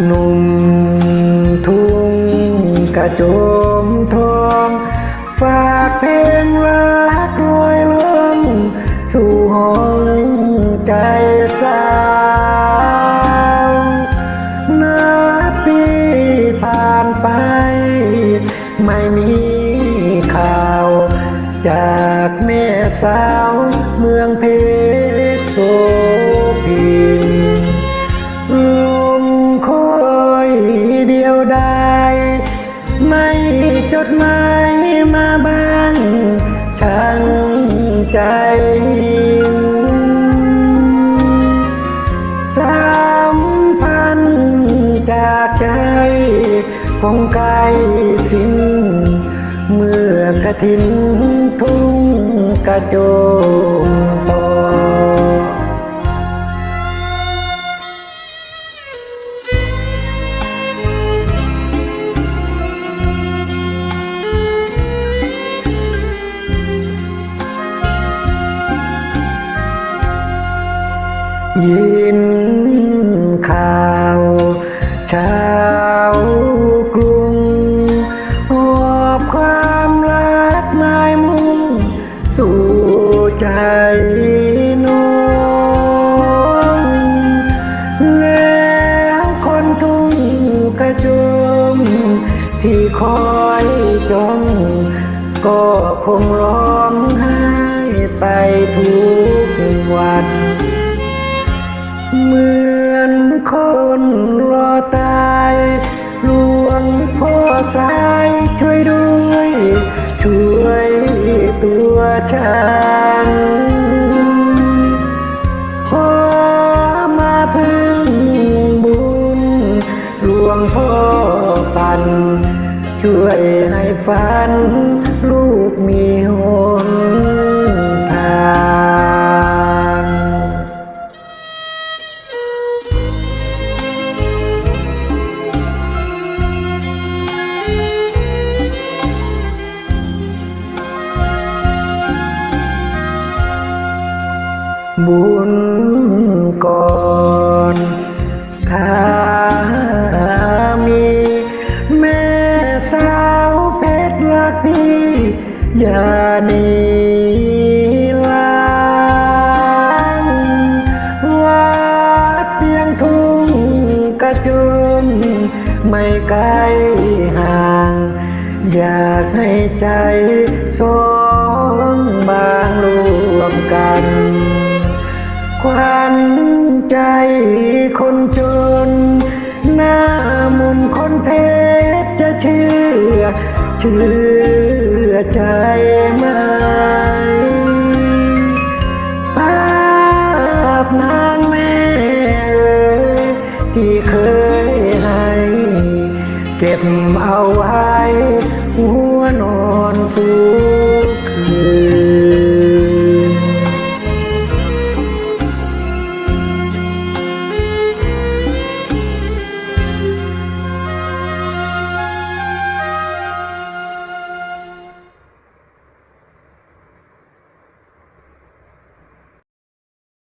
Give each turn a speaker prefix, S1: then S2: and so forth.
S1: หนุ่มทุ่งกระโจมทองฝากเพลงรักลอยล่องสู่ห้องใจสาวนับปีผ่านไปไม่มีข่าวจากแม่สาวเมืองเพชรโสพินลมคอยเดียวดายไม่จดหมายมาบ้างช่างใจสัมพันธ์จากใจคงไกลสิ้นเมื่อกฐินทุ่งกระโจมทองยินข่าวชาวกรุงหอบความรักหมายมุ่งสู่ใจน้องแล้วคนทุ่งกระโจมที่คอยจ้องก็คงร้องไห้ไปทุกวันเหมือนคนรอตายหลวงพ่อชายช่วยด้วยช่วยตัวฉันขอมาพึ่งบุญหลวงพ่อปันช่วยให้ฝันลูกมีหนทางบุญก่อนถ้ามีแม่สาวเพชรรักพี่อย่าหนีลางวัดเพียงทุ่งกระโจมไม่ไกลห่างอยากให้ใจสองบางรวมกันขวัญใจคนจนหน้ามนต์คนเพชรจะเชื่อใจไหมภาพนางแม่ที่เคยให้เก็บเอาไว้หัวนอนทุกคืน